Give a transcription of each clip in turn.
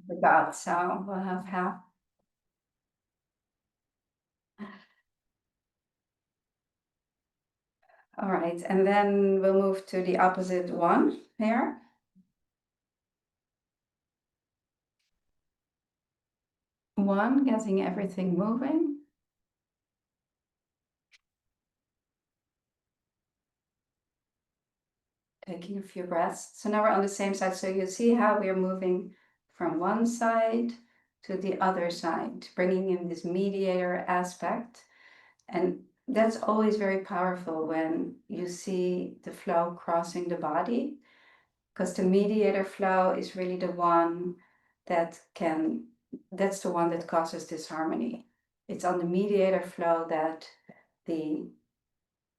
forgot, so we'll have half. All right, and then we'll move to the opposite one here. One, getting everything moving. Taking a few breaths. So now we're on the same side. So you see how we're moving from one side to the other side, bringing in this mediator aspect. And that's always very powerful when you see the flow crossing the body, because the mediator flow is really the one that's the one that causes disharmony. It's on the mediator flow that the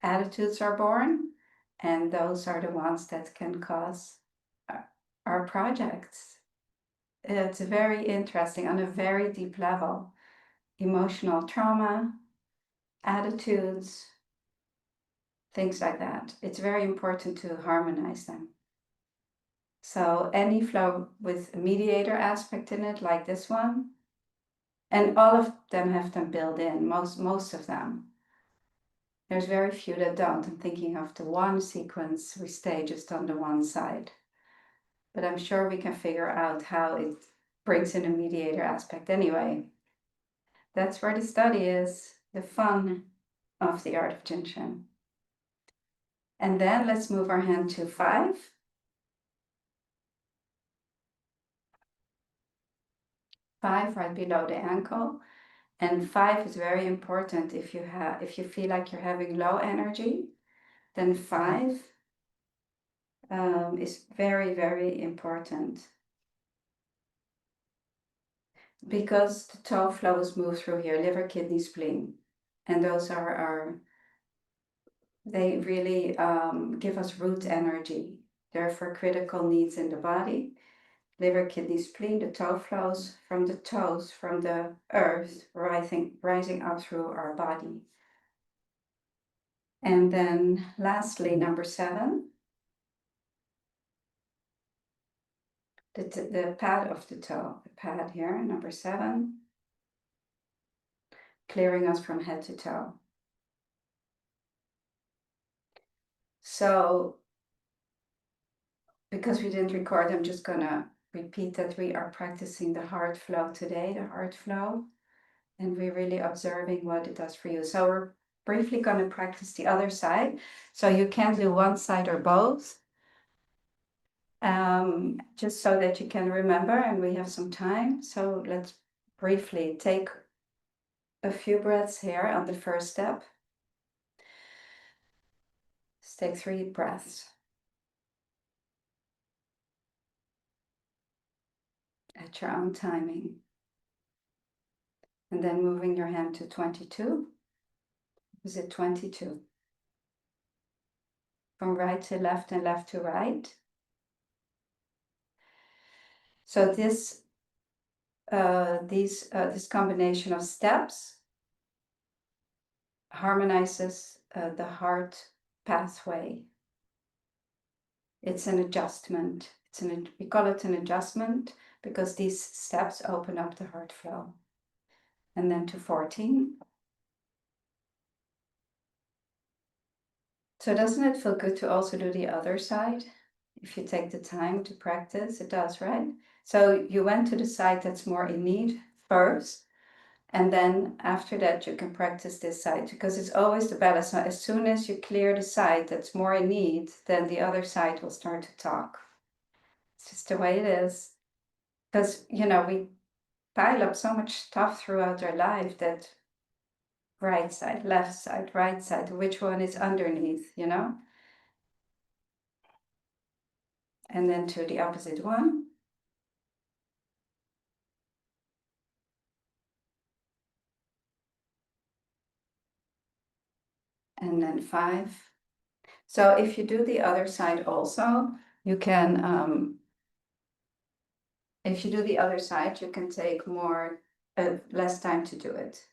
attitudes are born, and those are the ones that can cause our projects. It's very interesting on a very deep level. Emotional trauma, attitudes, things like that. It's very important to harmonize them. So any flow with a mediator aspect in it, like this one, and all of them have them built in, most of them. There's very few that don't. I'm thinking of the one sequence we stay just on the one side. But I'm sure we can figure out how it brings in a mediator aspect anyway. That's where the study is, the fun of the art of Jin Shin. And then let's move our hand to 5. 5 right below the ankle. And 5 is very important if you feel like you're having low energy, then 5 is very, very important. Because the toe flows move through here, liver, kidney, spleen. And those they really give us root energy. Therefore, critical needs in the body. Liver, kidney, spleen, the toe flows from the toes, from the earth, rising up through our body. And then lastly, number 7, the pad of the toe, the pad here, number 7, clearing us from head to toe. So, because we didn't record, I'm just gonna repeat that we are practicing the heart flow today, the heart flow, and we're really observing what it does for you. So we're briefly going to practice the other side. So you can do one side or both, just so that you can remember, and we have some time. So let's briefly take a few breaths here on the first step. Let's take 3 breaths. At your own timing. And then moving your hand to 22. Is it 22? From right to left and left to right. So this combination of steps harmonizes the heart pathway. It's an adjustment. We call it an adjustment because these steps open up the heart flow. And then to 14. So doesn't it feel good to also do the other side? If you take the time to practice, it does, right? So you went to the side that's more in need first, and then after that you can practice this side, because it's always the balance. So as soon as you clear the side that's more in need, then the other side will start to talk. It's just the way it is. Because, we pile up so much stuff throughout our life that right side, left side, right side, which one is underneath, And then to the opposite one. And then 5. So if you do the other side also, you can, if you do the other side, you can take less time to do it.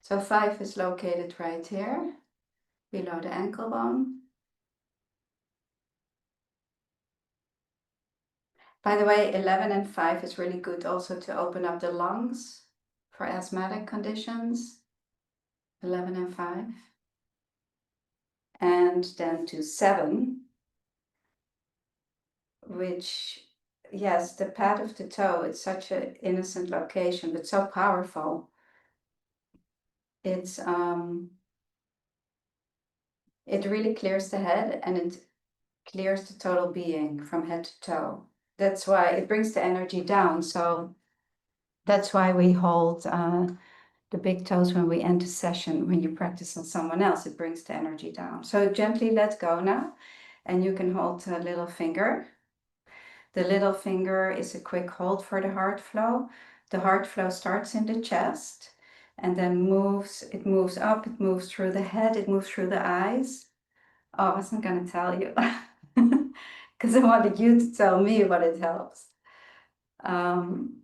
So 5 is located right here, below the ankle bone. By the way, 11 and 5 is really good also to open up the lungs for asthmatic conditions. 11 and 5. And then to 7, which, yes, the pad of the toe, it's such an innocent location, but so powerful. It's it really clears the head, and it clears the total being from head to toe. That's why it brings the energy down. So that's why we hold the big toes when we end a session. When you practice on someone else, it brings the energy down. So gently let go now, and you can hold the little finger. The little finger is a quick hold for the heart flow. The heart flow starts in the chest and then it moves up, it moves through the head, it moves through the eyes. Oh, I wasn't going to tell you because I wanted you to tell me what it helps. Can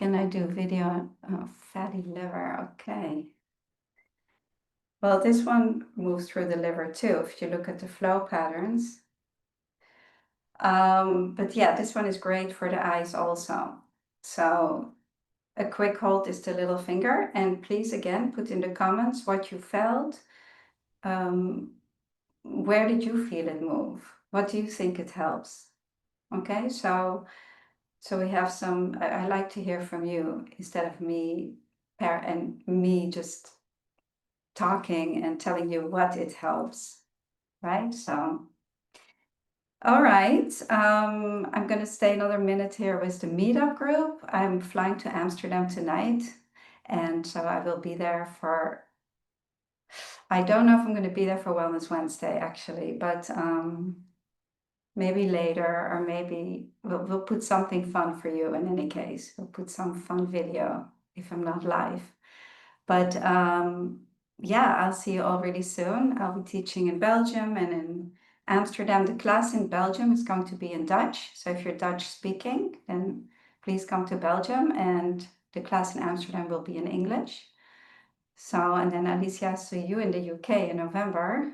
I do video? Oh, fatty liver, okay. Well, this one moves through the liver too, if you look at the flow patterns. But yeah, this one is great for the eyes also. So a quick hold is the little finger, and please again put in the comments what you felt. Where did you feel it move? What do you think it helps? Okay, so we have some. I like to hear from you instead of me just talking and telling you what it helps, right? So. All right, I'm going to stay another minute here with the meetup group. I'm flying to Amsterdam tonight, and so I will be there for, I don't know if I'm going to be there for Wellness Wednesday actually, but maybe later, or maybe we'll put something fun for you in any case. We'll put some fun video if I'm not live. But yeah, I'll see you all really soon. I'll be teaching in Belgium and in Amsterdam. The class in Belgium is going to be in Dutch. So if you're Dutch speaking, then please come to Belgium. And the class in Amsterdam will be in English. So, and then Alicia, see you in the UK in November.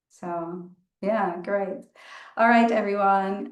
So yeah, great. All right, everyone.